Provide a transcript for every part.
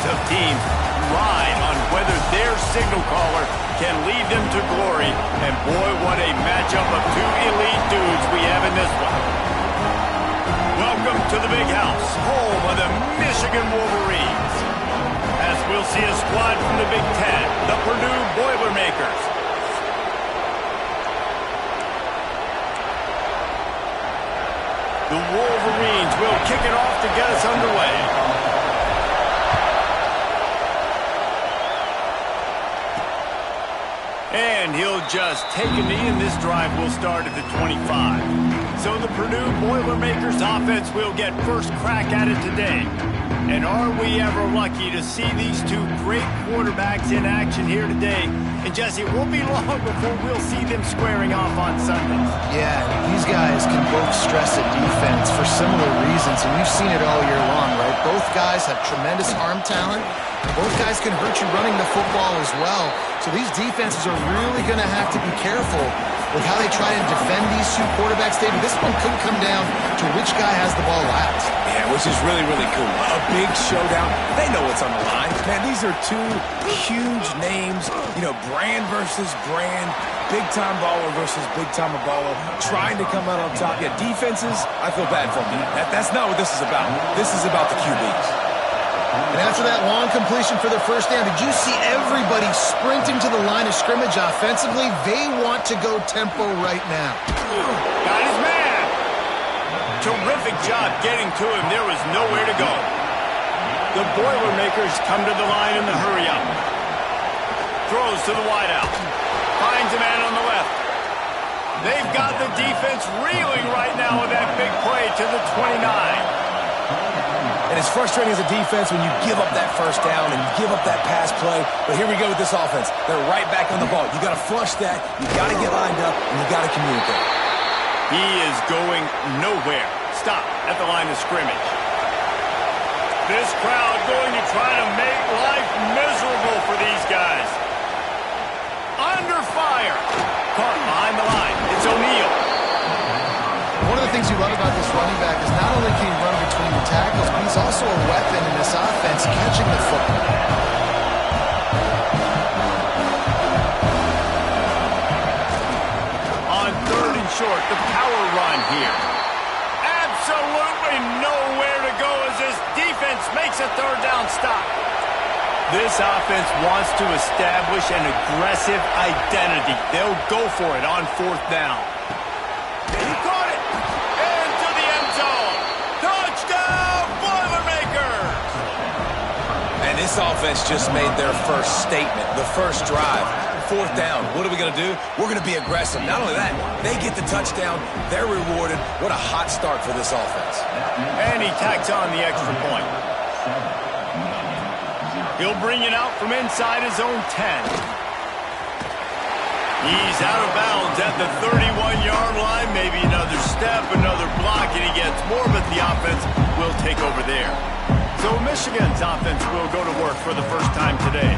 of teams ride on whether their signal caller can lead them to glory. And boy, what a matchup of two elite dudes we have in this one. Welcome to the Big House, home of the Michigan Wolverines. As we'll see a squad from the Big Ten, the Purdue Boilermakers. The Wolverines will kick it off to get us underway. And he'll just take a knee, and this drive will start at the 25. So the Purdue Boilermakers offense will get first crack at it today. And are we ever lucky to see these two great quarterbacks in action here today? And Jesse, it won't be long before we'll see them squaring off on Sundays. Yeah, these guys can both stress a defense for similar reasons, and you've seen it all year long, right? Both guys have tremendous arm talent. Both guys can hurt you running the football as well. So these defenses are really going to have to be careful with how they try and defend these two quarterbacks, David. This one could come down to which guy has the ball last. Yeah, which is really, really cool. A big showdown. They know what's on the line. Man, these are two huge names. You know, brand versus brand. Big-time baller versus big-time baller. Trying to come out on top. Yeah, defenses, I feel bad for them. That's not what this is about. This is about the QBs. And after that long completion for the first down, did you see everybody sprinting to the line of scrimmage offensively? They want to go tempo right now. Got his man. Terrific job getting to him. There was nowhere to go. The Boilermakers come to the line in the hurry-up. Throws to the wideout. Finds a man on the left. They've got the defense reeling right now with that big play to the 29. And it's frustrating as a defense when you give up that first down and you give up that pass play. But here we go with this offense. They're right back on the ball. You got to flush that. You got to get lined up, and you got to communicate. He is going nowhere. Stop at the line of scrimmage. This crowd going to try to make life miserable for these guys. Under fire. Caught behind the line. It's O'Neal. One of the things you love about this running back is not only can he run between the tackles, but he's also a weapon in this offense, catching the football. On third and short, the power run here. Absolutely nowhere to go as this defense makes a third down stop. This offense wants to establish an aggressive identity. They'll go for it on fourth down. He caught it. Into the end zone. Touchdown, Boilermakers! And this offense just made their first statement, the first drive. Fourth down. What are we going to do? We're going to be aggressive. Not only that, they get the touchdown. They're rewarded. What a hot start for this offense. And he tacks on the extra point. He'll bring it out from inside his own 10. He's out of bounds at the 31-yard line. Maybe another step, another block, and he gets more, but the offense will take over there. So Michigan's offense will go to work for the first time today.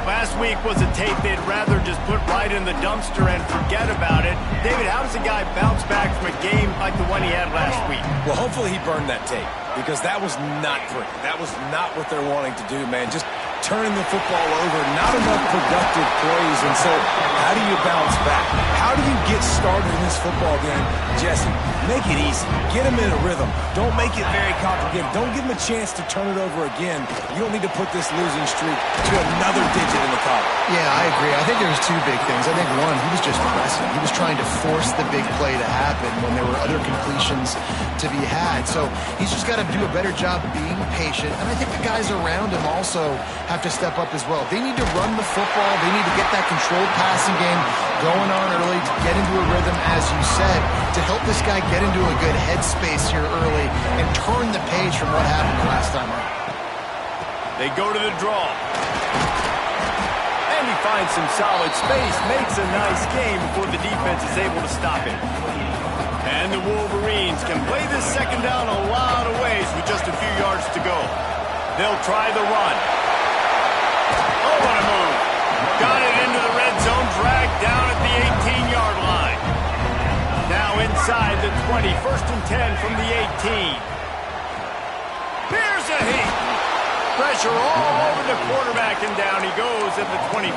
Last week was a tape they'd rather just put right in the dumpster and forget about it. David, how does a guy bounce back from a game like the one he had last week? Well, hopefully he burned that tape, because that was not pretty. That was not what they're wanting to do, man. Just turning the football over, not enough productive plays. And so how do you bounce back? How do you get started in this football game? Jesse, make it easy. Get him in a rhythm. Don't make it very complicated. Don't give him a chance to turn it over again. You don't need to put this losing streak to another digit in the column. Yeah, I agree. I think there's two big things. I think one, he was just pressing. He was trying to force the big play to happen when there were other completions to be had. So he's just got to do a better job being patient. And I think the guys around him also have to step up as well. They need to run the football. They need to get that controlled passing game going on early to get into a rhythm, as you said, to help this guy get into a good headspace here early and turn the page from what happened the last time around. They go to the draw. And he finds some solid space, makes a nice game before the defense is able to stop it. And the Wolverines can play this second down a lot of ways with just a few yards to go. They'll try the run. Oh, what a move. Got it into the red zone, dragged down at the 18-yard line. Now inside the 20, 1st and 10 from the 18. Here's a heat. Pressure all over the quarterback, and down he goes at the 24.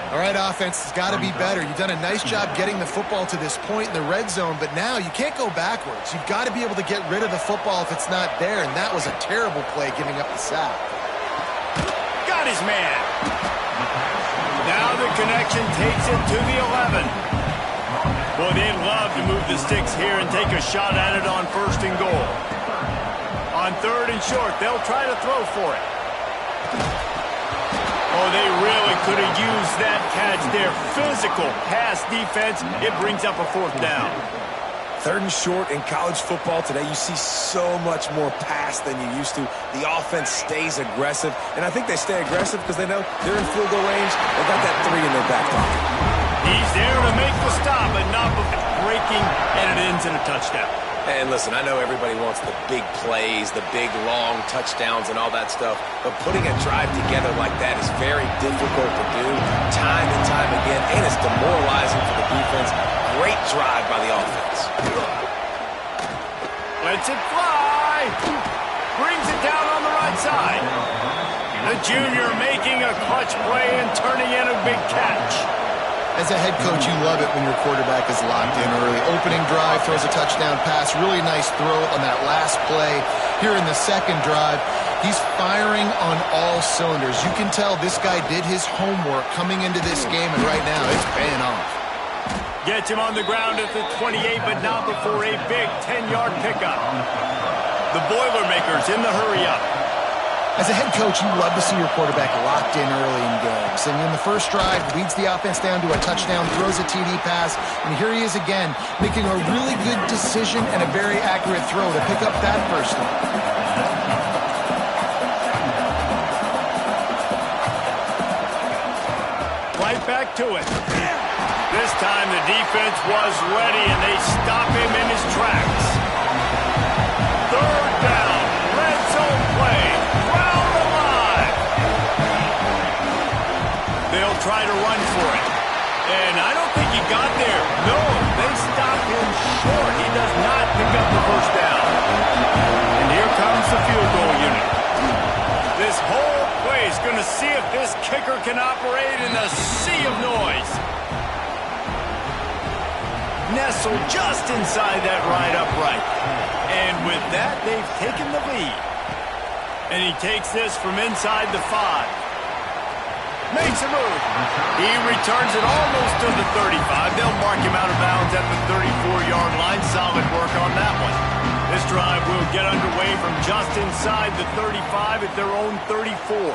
All right, offense has got to be better. You've done a nice job getting the football to this point in the red zone, but now you can't go backwards. You've got to be able to get rid of the football if it's not there, and that was a terrible play giving up the sack. Got his man. Now the connection takes it to the 11. Boy, they'd love to move the sticks here and take a shot at it on 1st and goal. On 3rd and short, they'll try to throw for it. Oh, they really could have used that catch there. Physical pass defense. It brings up a 4th down. 3rd and short in college football today, you see so much more pass than you used to. The offense stays aggressive, and I think they stay aggressive because they know they're in field goal range. They got that 3 in their back pocket. He's there to make the stop, and not breaking, and it ends in a touchdown. And listen, I know everybody wants the big plays, the big, long touchdowns and all that stuff, but putting a drive together like that is very difficult to do time and time again, and it's demoralizing for the defense. Great drive by the offense. Lets it fly. Brings it down on the right side. The junior making a clutch play and turning in a big catch. As a head coach, you love it when your quarterback is locked in early. Opening drive, throws a touchdown pass. Really nice throw on that last play. Here in the 2nd drive, he's firing on all cylinders. You can tell this guy did his homework coming into this game, and right now it's paying off. Gets him on the ground at the 28, but not before a big 10-yard pickup. The Boilermakers in the hurry-up. As a head coach, you love to see your quarterback locked in early in games. And in the 1st drive, leads the offense down to a touchdown, throws a TD pass, and here he is again, making a really good decision and a very accurate throw to pick up that 1st one. Right back to it. This time the defense was ready, and they stop him in his tracks. 3rd down, red zone play. They'll try to run for it. And I don't think he got there. No, they stop him short. He does not pick up the 1st down. And here comes the field goal unit. This whole play is going to see if this kicker can operate in a sea of noise. Nestled just inside that right upright. And with that, they've taken the lead. And he takes this from inside the 5. Makes a move. He returns it almost to the 35. They'll mark him out of bounds at the 34-yard line. Solid work on that one. This drive will get underway from just inside the 35 at their own 34.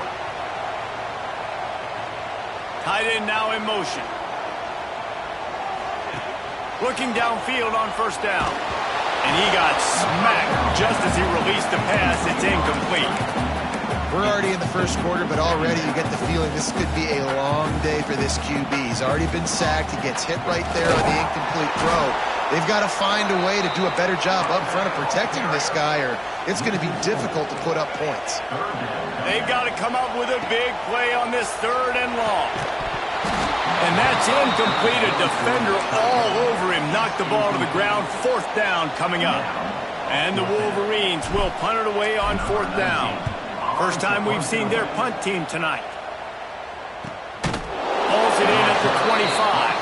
Tight end now in motion. Looking downfield on 1st down. And he got smacked just as he released the pass. It's incomplete. We're already in the 1st quarter, but already you get the feeling this could be a long day for this QB. He's already been sacked. He gets hit right there on the incomplete throw. They've got to find a way to do a better job up front of protecting this guy, or it's going to be difficult to put up points. They've got to come up with a big play on this 3rd and long. And that's incomplete. A defender all over him. Knocked the ball to the ground. 4th down coming up. And the Wolverines will punt it away on 4th down. First time we've seen their punt team tonight. Hauls it in at the 25.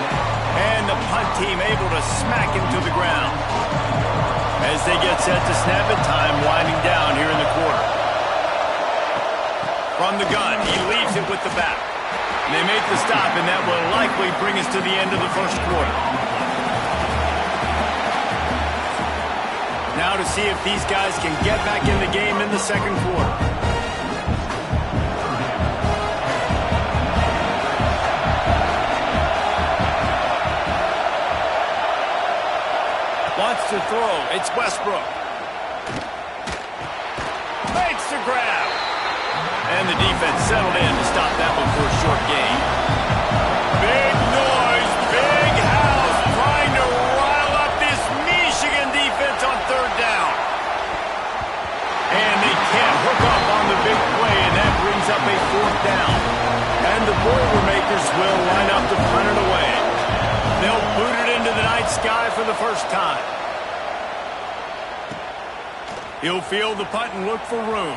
And the punt team able to smack him to the ground. As they get set to snap it, time winding down here in the quarter. From the gun, he leaves it with the back. And they make the stop, and that will likely bring us to the end of the 1st quarter. Now to see if these guys can get back in the game in the 2nd quarter. Wants to throw. It's Westbrook. Makes the grab. And the defense settled in to stop that one for a short gain. Big noise, big house, trying to rile up this Michigan defense on 3rd down. And they can't hook up on the big play, and that brings up a 4th down. And the Boilermakers will line up to punt it away. They'll boot it into the night sky for the 1st time. He'll field the punt and look for room.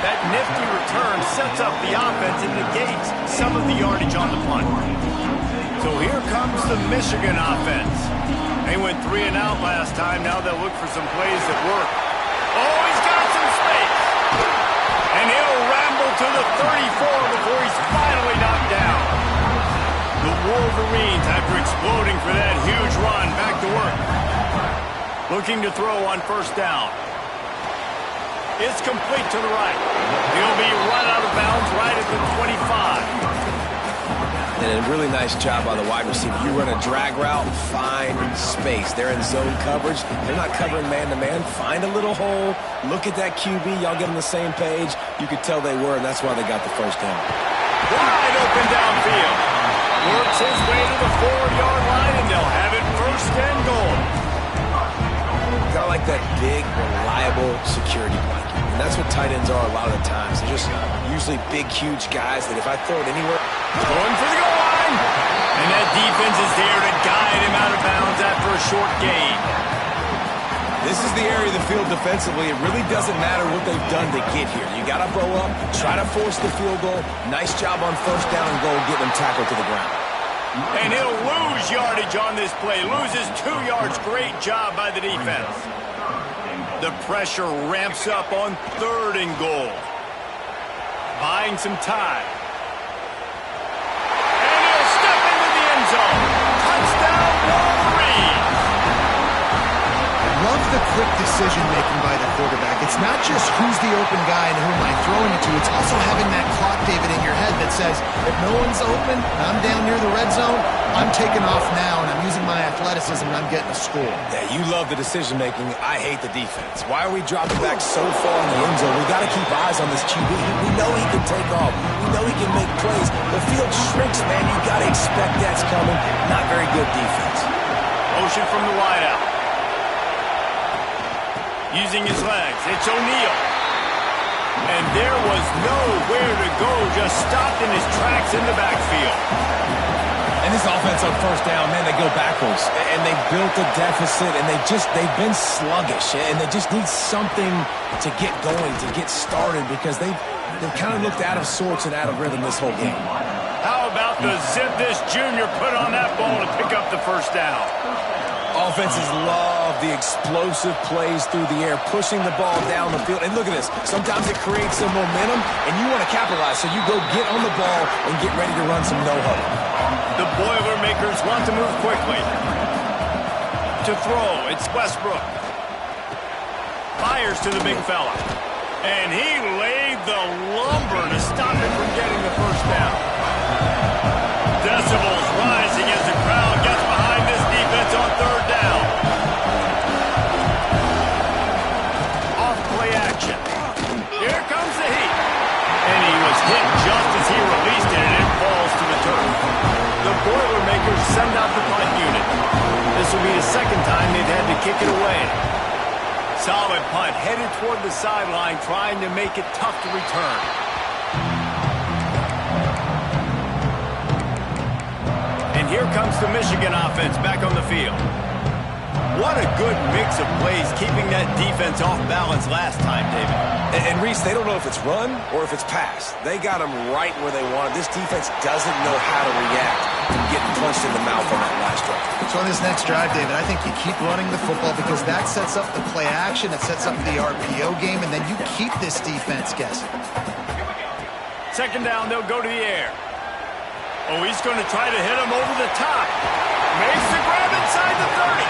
That nifty return sets up the offense and negates some of the yardage on the punt. So here comes the Michigan offense. They went 3 and out last time. Now they'll look for some plays that work. Oh, he's got some space. And he'll ramble to the 34 before he's finally knocked down. The Wolverines, after exploding for that huge run, back to work. Looking to throw on first down. It's complete to the right. He'll be run out of bounds right at the 25. And a really nice job by the wide receiver. You run a drag route, find space. They're in zone coverage. They're not covering man-to-man. Find a little hole. Look at that QB. Y'all get on the same page. You could tell they were, and that's why they got the first down. Wide open downfield. Works his way to the 4-yard line, and they'll have it first and goal. Kind of like that big, reliable security blanket. And that's what tight ends are a lot of the times. They're just usually big, huge guys that if I throw it anywhere... Going for the goal line. And that defense is there to guide him out of bounds after a short gain. This is the area of the field defensively. It really doesn't matter what they've done to get here. You got to bow up, try to force the field goal. Nice job on first down and goal, getting them tackled to the ground. And he'll lose yardage on this play. Loses 2 yards. Great job by the defense. The pressure ramps up on 3rd and goal. Buying some time. And he'll step into the end zone. Touchdown, Wolverines. Love the quick decision-making by the quarterback. It's not just who's the open guy and who am I throwing it to. It's also having that clock, David, in your head that says, if no one's open and I'm down near the red zone, I'm taking off now and I'm using my athleticism and I'm getting a score. Yeah, you love the decision-making. I hate the defense. Why are we dropping back so far in the end zone? We got to keep eyes on this QB. We know he can take off. We know he can make plays. The field shrinks, man. You got to expect that's coming. Not very good defense. Motion from the wideout. Using his legs, it's O'Neal. And there was nowhere to go, just stopped in his tracks in the backfield. And this offense on first down, man, they go backwards. And they built a deficit, and they've been sluggish. And they just need something to get going, to get started, because they've kind of looked out of sorts and out of rhythm this whole game. How about the zip this junior put on that ball to pick up the first down? Offenses love the explosive plays through the air, pushing the ball down the field. And look at this. Sometimes it creates some momentum, and you want to capitalize. So you go get on the ball and get ready to run some no-huddle. The Boilermakers want to move quickly. To throw, it's Westbrook. Fires to the big fella. And he laid the lumber to stop him from getting the first down. Decibels rising as the crowd gets behind this defense on 3rd down. Off play action. Here comes the heat. And he was hit just as he released it, and it falls to the turf. The Boilermakers send out the punt unit. This will be the 2nd time they've had to kick it away. Solid punt, headed toward the sideline, trying to make it tough to return. And here comes the Michigan offense back on the field. What a good mix of plays, keeping that defense off balance last time, David. And Reese, they don't know if it's run or if it's pass. They got them right where they want it. This defense doesn't know how to react from getting punched in the mouth on that last drive. So on this next drive, David, I think you keep running the football because that sets up the play action, it sets up the RPO game, and then you keep this defense guessing. 2nd down, they'll go to the air. Oh, he's going to try to hit him over the top. Makes the grab inside the 30.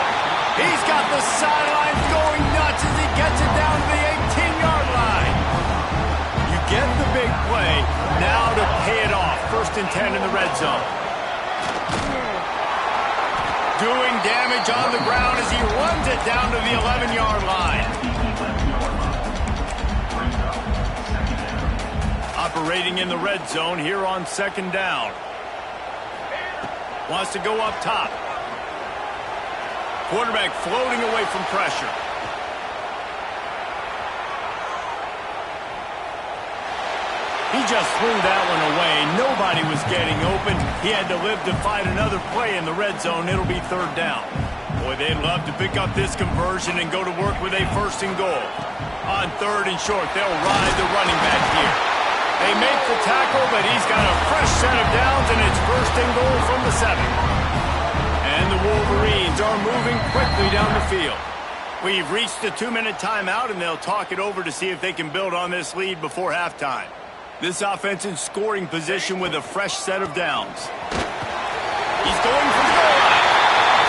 He's got the sidelines going nuts as he gets it down to the 18-yard line. You get the big play, now to pay it off. 1st and 10 in the red zone. Doing damage on the ground as he runs it down to the 11-yard line. Operating in the red zone here on 2nd down. Wants to go up top. Quarterback floating away from pressure. He just threw that one away. Nobody was getting open. He had to live to find another play in the red zone. It'll be 3rd down. Boy, they'd love to pick up this conversion and go to work with a 1st and goal. On 3rd and short, they'll ride the running back here. They make the tackle, but he's got a fresh set of downs, and it's 1st and goal from the 7. And the Wolverines are moving quickly down the field. We've reached the 2-minute timeout, and they'll talk it over to see if they can build on this lead before halftime. This offense in scoring position with a fresh set of downs. He's going for the goal line.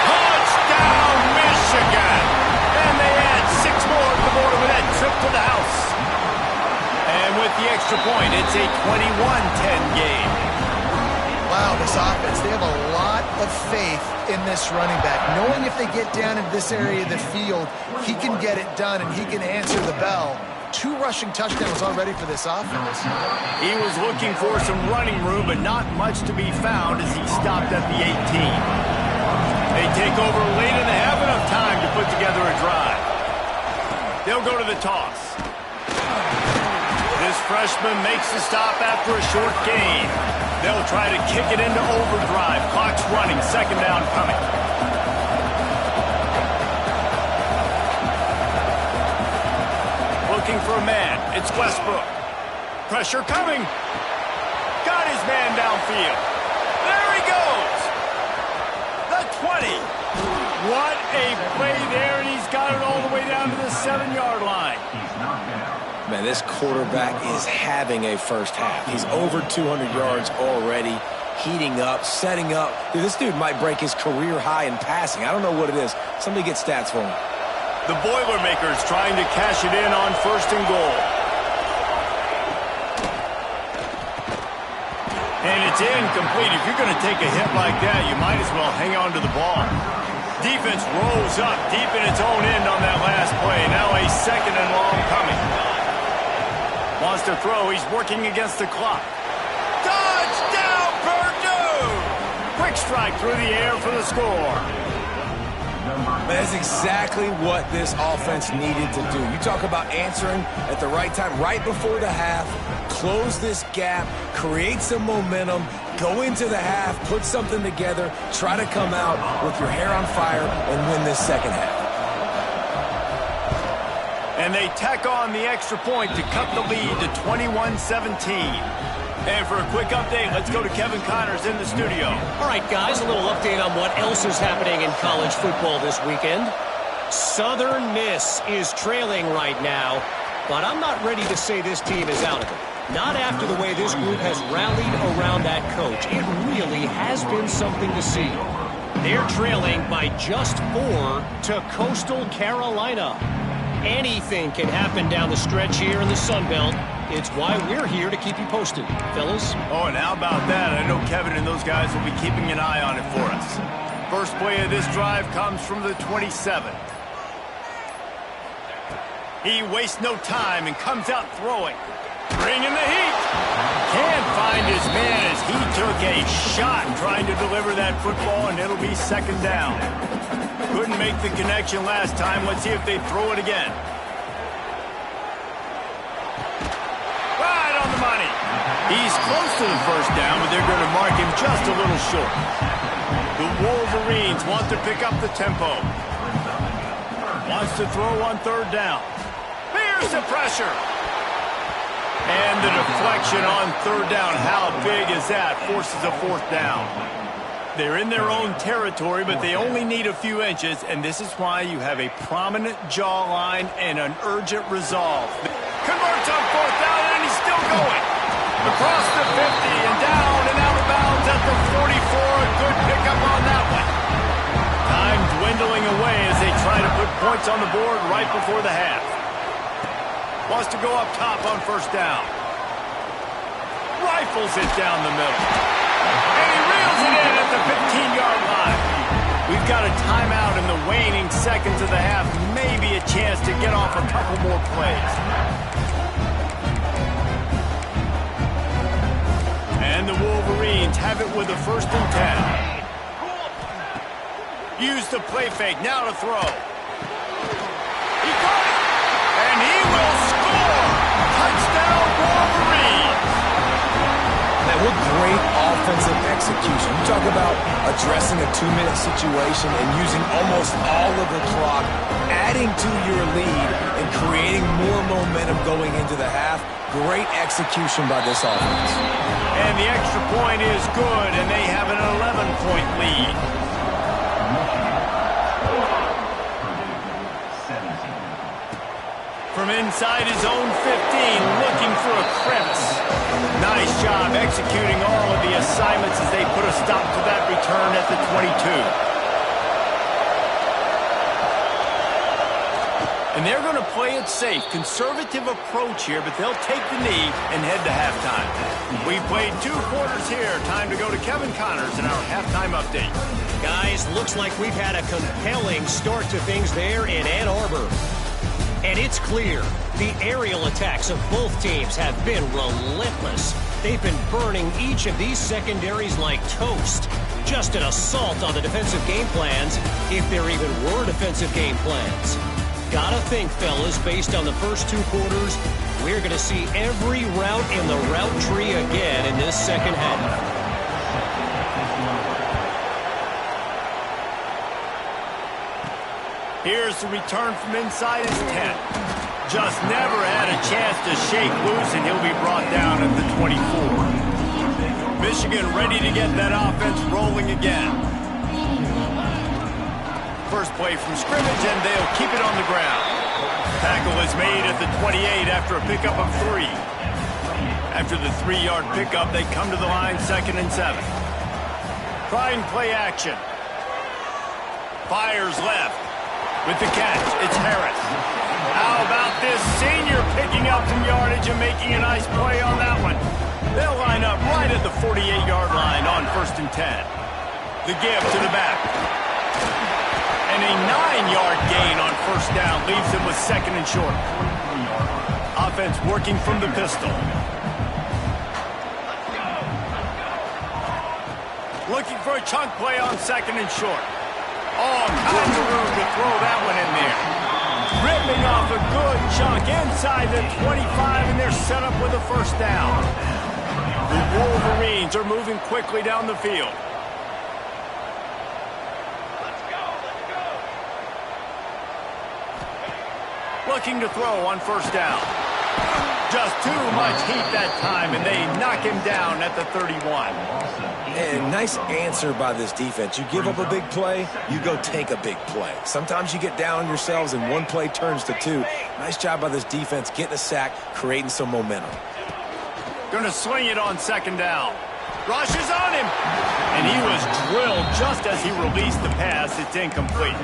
Touchdown, Michigan! And they add 6 more to the board with that trip to the house. And with the extra point, it's a 21-10 game. Wow, this offense, they have a lot of faith in this running back. Knowing if they get down in this area of the field, he can get it done and he can answer the bell. 2 rushing touchdowns already for this offense. He was looking for some running room, but not much to be found as he stopped at the 18. They take over late in the half, enough time to put together a drive. They'll go to the toss. This freshman makes the stop after a short gain. They'll try to kick it into overdrive. Clock's running, 2nd down coming. Looking for a man. It's Westbrook. Pressure coming. Got his man downfield. There he goes. The 20. What a play there, and he's got it all the way down to the 7-yard line. Man, this quarterback is having a first half. He's over 200 yards already, heating up, setting up. Dude, this dude might break his career high in passing. I don't know what it is. Somebody get stats for him. The Boilermakers trying to cash it in on 1st and goal. And it's incomplete. If you're going to take a hit like that, you might as well hang on to the ball. Defense rolls up deep in its own end on that last play. Now a 2nd and long coming. Wants to throw. He's working against the clock. Touchdown, Purdue! Quick strike through the air for the score. That's exactly what this offense needed to do. You talk about answering at the right time, right before the half, close this gap, create some momentum, go into the half, put something together, try to come out with your hair on fire and win this 2nd half. And they tack on the extra point to cut the lead to 21-17. And for a quick update, let's go to Kevin Connors in the studio. All right, guys, a little update on what else is happening in college football this weekend. Southern Miss is trailing right now, but I'm not ready to say this team is out of it. Not after the way this group has rallied around that coach. It really has been something to see. They're trailing by just 4 to Coastal Carolina. Anything can happen down the stretch here in the Sun Belt. It's why we're here to keep you posted, fellas. Oh, and how about that? I know Kevin and those guys will be keeping an eye on it for us. First play of this drive comes from the 27. He wastes no time and comes out throwing. Bringing the heat. Can't find his man as he took a shot trying to deliver that football, and it'll be 2nd down. Couldn't make the connection last time. Let's see if they throw it again. Right on the money. He's close to the 1st down, but they're going to mark him just a little short. The Wolverines want to pick up the tempo. Wants to throw on 3rd down. Here's the pressure. And the deflection on 3rd down. How big is that? Forces a 4th down. They're in their own territory, but they only need a few inches, and this is why you have a prominent jawline and an urgent resolve. Converts on 4th down, and he's still going. Across the 50 and down and out of bounds at the 44. A good pickup on that one. Time dwindling away as they try to put points on the board right before the half. Wants to go up top on 1st down. Rifles it down the middle. And he reels it in at the 15-yard line. We've got a timeout in the waning seconds of the half. Maybe a chance to get off a couple more plays. And the Wolverines have it with a 1st and 10. Use the play fake. Now to throw. He caught it. And he will score. Touchdown, Wolverines. Man, what great offensive execution. You talk about addressing a 2-minute situation and using almost all of the clock, adding to your lead and creating more momentum going into the half. Great execution by this offense. And the extra point is good, and they have an 11-point lead. From inside his own 15, looking for a crevice. Nice job executing all of the assignments as they put a stop to that return at the 22. And they're going to play it safe. Conservative approach here, but they'll take the knee and head to halftime. We played 2 quarters here. Time to go to Kevin Connors in our halftime update. Guys, looks like we've had a compelling start to things there in Ann Arbor. And it's clear, the aerial attacks of both teams have been relentless. They've been burning each of these secondaries like toast. Just an assault on the defensive game plans, if there even were defensive game plans. Gotta think, fellas, based on the first 2 quarters, we're going to see every route in the route tree again in this second half. Here's the return from inside his 10. Just never had a chance to shake loose, and he'll be brought down at the 24. Michigan ready to get that offense rolling again. First play from scrimmage, and they'll keep it on the ground. Tackle is made at the 28 after a pickup of 3. After the 3-yard pickup, they come to the line 2nd and 7. Trying play action. Fires left. With the catch, it's Harris. How about this senior picking up some yardage and making a nice play on that one? They'll line up right at the 48-yard line on 1st and 10. The give to the back. And a 9-yard gain on 1st down leaves them with 2nd and short. Offense working from the pistol. Looking for a chunk play on 2nd and short. All kinds of room to throw that one in there. Ripping off a good chunk inside the 25, and they're set up with a 1st down. The Wolverines are moving quickly down the field. Looking to throw on 1st down. Just too much heat that time, and they knock him down at the 31. And nice answer by this defense. You give up a big play, you go take a big play. Sometimes you get down on yourselves and 1 play turns to 2. Nice job by this defense getting a sack, creating some momentum. Going to swing it on 2nd down. Rushes on him. And he was drilled just as he released the pass. It's incomplete.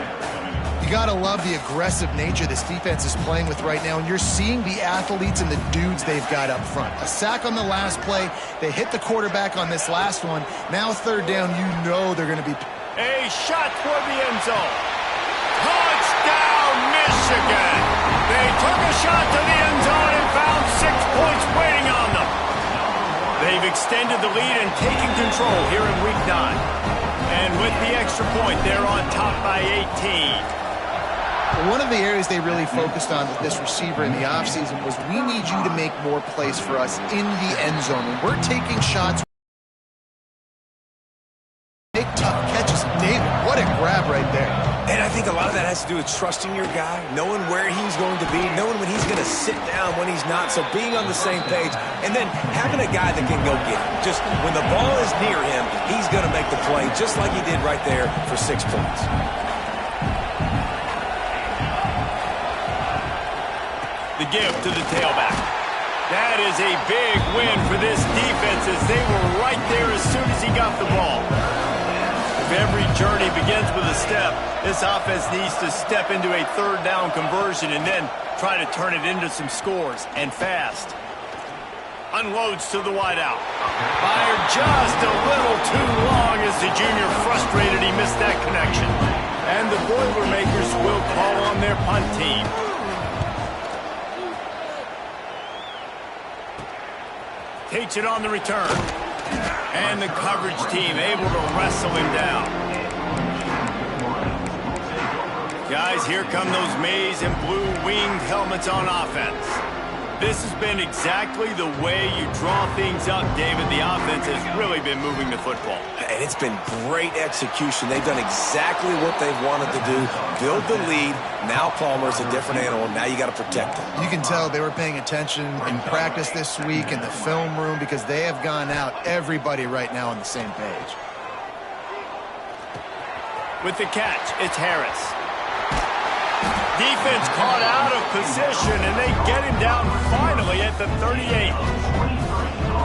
You got to love the aggressive nature this defense is playing with right now, and you're seeing the athletes and the dudes they've got up front. A sack on the last play. They hit the quarterback on this last one. Now 3rd down, you know they're going to be... A shot toward the end zone. Touchdown, Michigan! They took a shot to the end zone and found 6 points waiting on them. They've extended the lead and taken control here in Week 9. And with the extra point, they're on top by 18. One of the areas they really focused on with this receiver in the offseason was we need you to make more plays for us in the end zone. When we're taking shots, make tough catches. David, what a grab right there. And I think a lot of that has to do with trusting your guy, knowing where he's going to be, knowing when he's going to sit down, when he's not. So being on the same page, and then having a guy that can go get it. Just when the ball is near him, he's going to make the play, just like he did right there for 6 points. The give to the tailback. That is a big win for this defense as they were right there as soon as he got the ball. If every journey begins with a step, this offense needs to step into a 3rd down conversion and then try to turn it into some scores, and fast. Unloads to the wideout. Fired just a little too long as the junior frustrated he missed that connection. And the Boilermakers will call on their punt team. Takes it on the return. And the coverage team able to wrestle him down. Guys, here come those maize and blue winged helmets on offense. This has been exactly the way you draw things up, David. The offense has really been moving the football. And it's been great execution. They've done exactly what they've wanted to do. Build the lead. Now Palmer's a different animal. Now you got to protect him. You can tell they were paying attention in practice this week in the film room because they have gone out, everybody right now on the same page. With the catch, it's Harris. Defense caught out of position, and they get him down finally at the 38.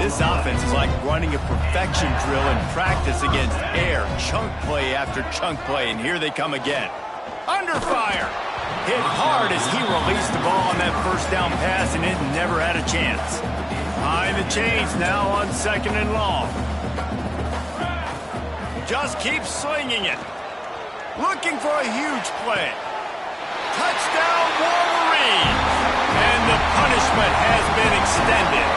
This offense is like running a perfection drill in practice against air. Chunk play after chunk play, and here they come again. Under fire. Hit hard as he released the ball on that first down pass, and it never had a chance. Behind the chains now on 2nd and long. Just keep slinging it. Looking for a huge play. Touchdown, Wolverine! And the punishment has been extended.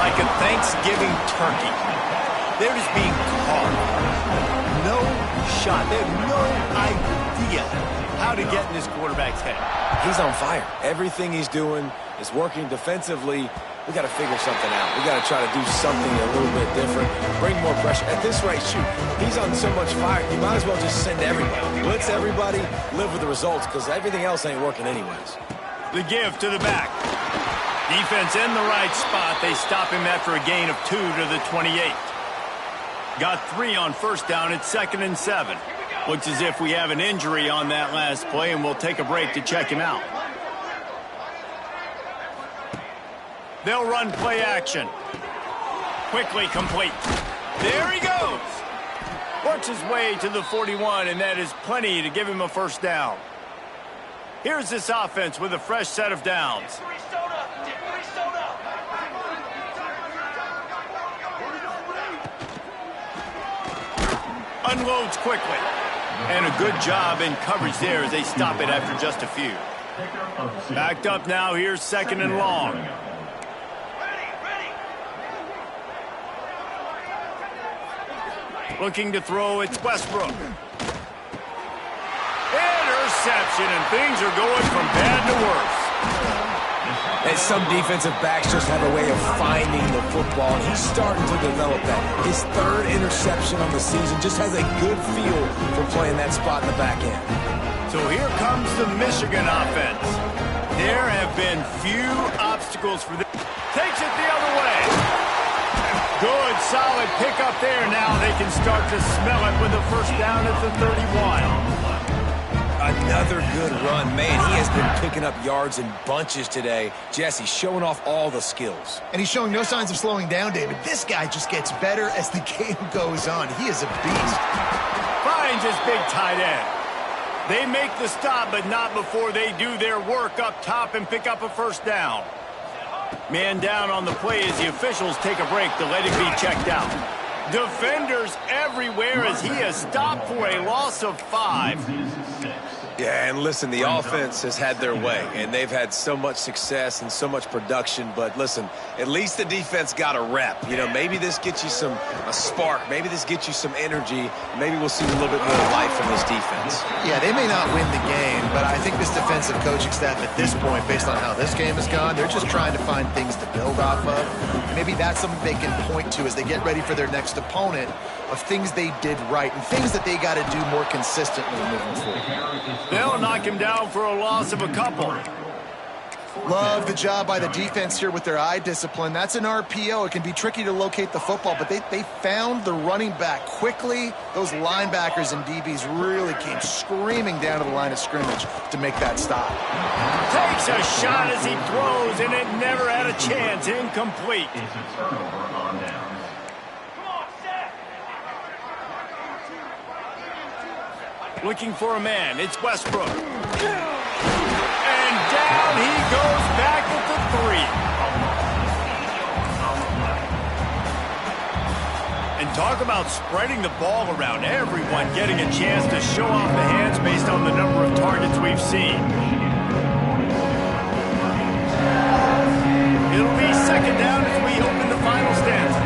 Like a Thanksgiving turkey. They're just being caught. No shot. They have no idea how to get in this quarterback's head. He's on fire. Everything he's doing is working defensively. We got to figure something out. We got to try to do something a little bit different. Bring more pressure. At this rate, shoot, he's on so much fire, you might as well just send everybody. Blitz everybody, live with the results, because everything else ain't working anyways. The give to the back. Defense in the right spot. They stop him after a gain of 2 to the 28. Got 3 on first down. It's 2nd and 7. Looks as if we have an injury on that last play, and we'll take a break to check him out. They'll run play action. Quickly complete. There he goes. Works his way to the 41, and that is plenty to give him a first down. Here's this offense with a fresh set of downs. Unloads quickly. And a good job in coverage there as they stop it after just a few. Backed up now. Here's 2nd and long. Looking to throw, it's Westbrook. Interception, and things are going from bad to worse. And some defensive backs just have a way of finding the football, and he's starting to develop that. His 3rd interception on the season just has a good feel for playing that spot in the back end. So here comes the Michigan offense. There have been few obstacles for them. Takes it the other way. Good, solid pickup there. Now they can start to smell it with a first down at the 31. Another good run. Man, he has been picking up yards in bunches today. Jesse showing off all the skills. And he's showing no signs of slowing down, David. This guy just gets better as the game goes on. He is a beast. Finds his big tight end. They make the stop, but not before they do their work up top and pick up a first down. Man down on the play as the officials take a break to let him be checked out. Defenders everywhere as he is stopped for a loss of 5. Yeah, and listen, the offense has had their way, and they've had so much success and so much production. But listen, at least the defense got a rep. You know, maybe this gets you a spark. Maybe this gets you some energy. Maybe we'll see a little bit more life from this defense. Yeah, they may not win the game, but I think this defensive coaching staff at this point, based on how this game has gone, they're just trying to find things to build off of. And maybe that's something they can point to as they get ready for their next opponent, of things they did right and things that they got to do more consistently moving forward. They'll knock him down for a loss of a couple. Love the job by the defense here with their eye discipline. That's an RPO. It can be tricky to locate the football, but they found the running back quickly. Those linebackers and DBs really came screaming down to the line of scrimmage to make that stop. Takes a shot as he throws, and it never had a chance. Incomplete. Looking for a man. It's Westbrook. And down he goes back at the 3. And talk about spreading the ball around. Everyone getting a chance to show off the hands based on the number of targets we've seen. It'll be 2nd down as we open the final stanza.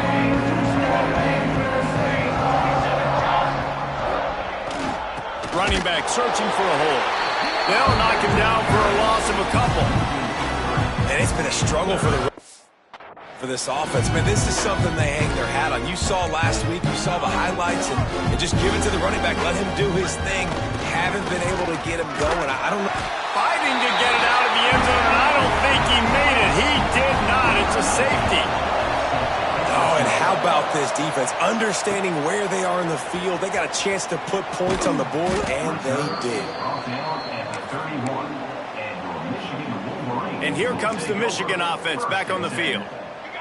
Running back searching for a hole. They'll knock him down for a loss of a couple. And it's been a struggle for this offense. Man, this is something they hang their hat on. You saw last week, you saw the highlights, and just give it to the running back. Let him do his thing. Haven't been able to get him going. I don't know. Fighting to get it out of the end zone, and I don't think he made it. He did not. It's a safety. Oh, and how about this defense? Understanding where they are in the field. They got a chance to put points on the board, and they did. And here comes the Michigan offense back on the field.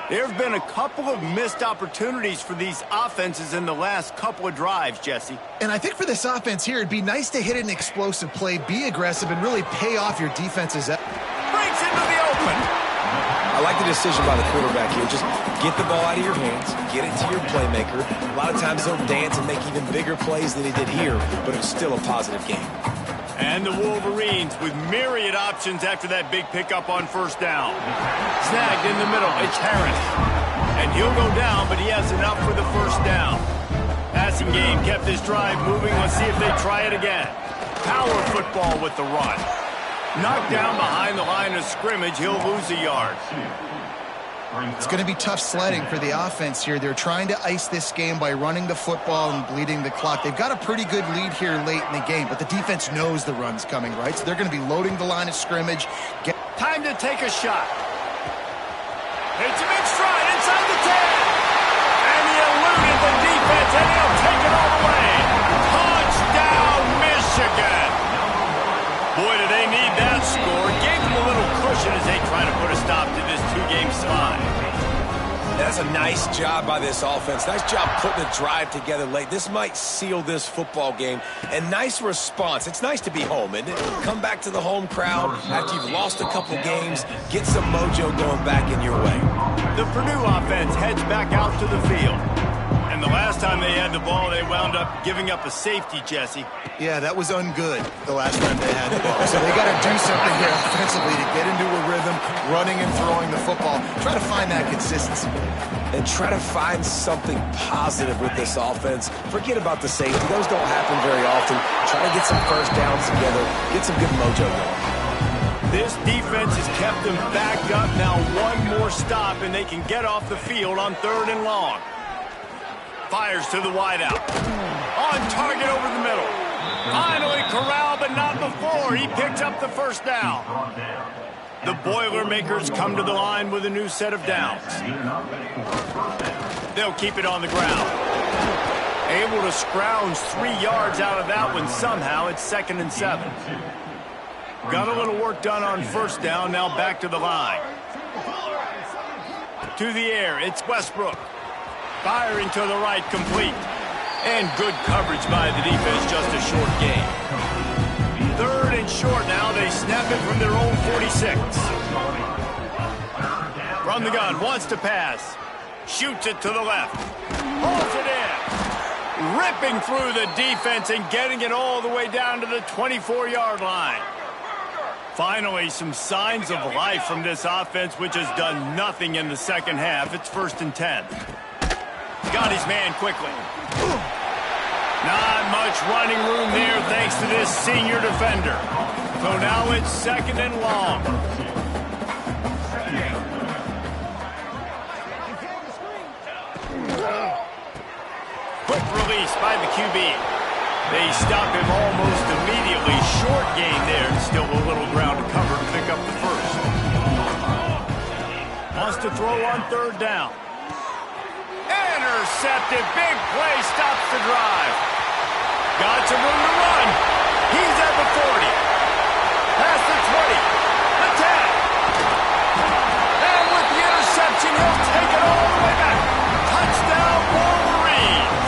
There have been a couple of missed opportunities for these offenses in the last couple of drives, Jesse. And I think for this offense here, it'd be nice to hit an explosive play, be aggressive, and really pay off your defense's effort. Breaks into the open. I like the decision by the quarterback here. Just get the ball out of your hands, get it to your playmaker. A lot of times they'll dance and make even bigger plays than he did here, but it was still a positive game. And the Wolverines with myriad options after that big pickup on first down. Snagged in the middle, it's Harris. And he'll go down, but he has enough for the first down. Passing game kept this drive moving. Let's see if they try it again. Power football with the run. Knocked down behind the line of scrimmage, he'll lose a yard. It's going to be tough sledding for the offense here. They're trying to ice this game by running the football and bleeding the clock. They've got a pretty good lead here late in the game, but the defense knows the run's coming, right? So they're going to be loading the line of scrimmage. Time to take a shot. It's a big stride inside the 10. And he eluded the defense, and he'll take it all the way. Touchdown, Michigan. Boy, do they need that score. Gave them a little cushion as they try to put a stop to this two-game slide. That's a nice job by this offense. Nice job putting the drive together late. This might seal this football game. And nice response. It's nice to be home, isn't it? Come back to the home crowd after you've lost a couple games. Get some mojo going back in your way. The Purdue offense heads back out to the field. And the last time they had the ball, they wound up giving up a safety, Jesse. Yeah, that was ungood the last time they had the ball. So they got to do something here offensively to get into a rhythm, running and throwing the football. Try to find that consistency. And try to find something positive with this offense. Forget about the safety. Those don't happen very often. Try to get some first downs together. Get some good mojo going. This defense has kept them backed up. Now one more stop, and they can get off the field on 3rd and long. Fires to the wideout. On target over the middle. Finally corralled, but not before. He picks up the first down. The Boilermakers come to the line with a new set of downs. They'll keep it on the ground. Able to scrounge 3 yards out of that one somehow. It's 2nd and 7. Got a little work done on first down. Now back to the line. To the air. It's Westbrook. Firing to the right, complete. And good coverage by the defense, just a short gain. 3rd and short now. They snap it from their own 46. From the gun, wants to pass. Shoots it to the left. Pulls it in. Ripping through the defense and getting it all the way down to the 24-yard line. Finally, some signs of life from this offense, which has done nothing in the second half. It's 1st and 10. Got his man quickly. Not much running room there thanks to this senior defender. So now it's 2nd and long. Quick release by the QB. They stop him almost immediately. Short gain there. Still a little ground to cover to pick up the first. Wants to throw on 3rd down. Intercepted. Big play. Stops the drive. Got some room to run. He's at the 40. Past the 20. The 10. And with the interception, he'll take it all the way back. Touchdown, Wolverines.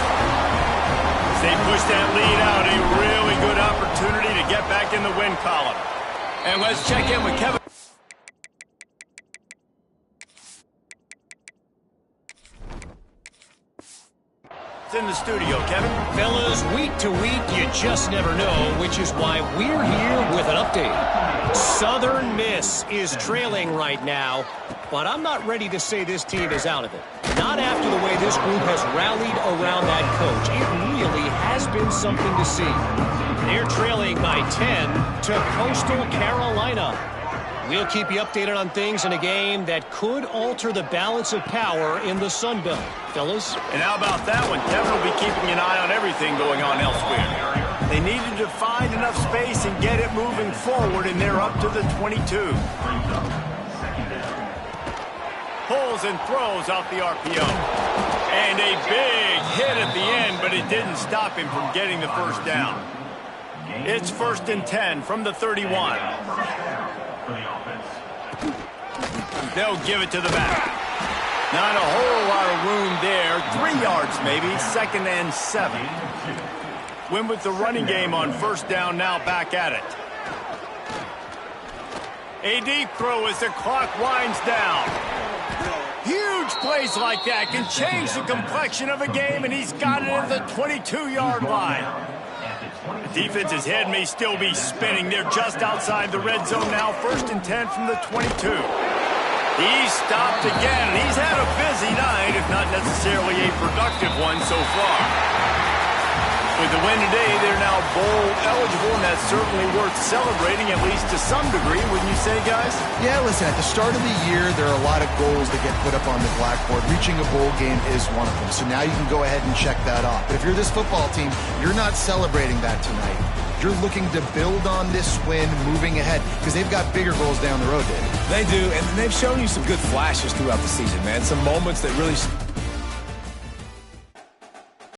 As they push that lead out, a really good opportunity to get back in the win column. And let's check in with Kevin. In the studio, Kevin. Fellas, week to week, you just never know, which is why we're here with an update. Southern Miss is trailing right now, but I'm not ready to say this team is out of it. Not after the way this group has rallied around that coach. It really has been something to see. They're trailing by 10 to Coastal Carolina. We'll keep you updated on things in a game that could alter the balance of power in the Sun Belt. Fellas? And how about that one? Devin will be keeping an eye on everything going on elsewhere. They needed to find enough space and get it moving forward, and they're up to the 22. Pulls and throws off the RPO. And a big hit at the end, but it didn't stop him from getting the first down. It's 1st and 10 from the 31. They'll give it to the back. Not a whole lot of room there. 3 yards maybe. 2nd and 7. Win with the running game on 1st down, now back at it. A deep throw as the clock winds down. Huge plays like that can change the complexion of a game, and he's got it at the 22-yard line. The defense's head may still be spinning. They're just outside the red zone now. 1st and 10 from the 22. He's stopped again, and he's had a busy night, if not necessarily a productive one so far. With the win today, they're now bowl eligible, and that's certainly worth celebrating, at least to some degree, wouldn't you say, guys? Yeah, listen, at the start of the year, there are a lot of goals that get put up on the blackboard. Reaching a bowl game is one of them, so now you can go ahead and check that off. But if you're this football team, you're not celebrating that tonight. You're looking to build on this win moving ahead, because they've got bigger goals down the road, David. They do, and they've shown you some good flashes throughout the season, man. Some moments that really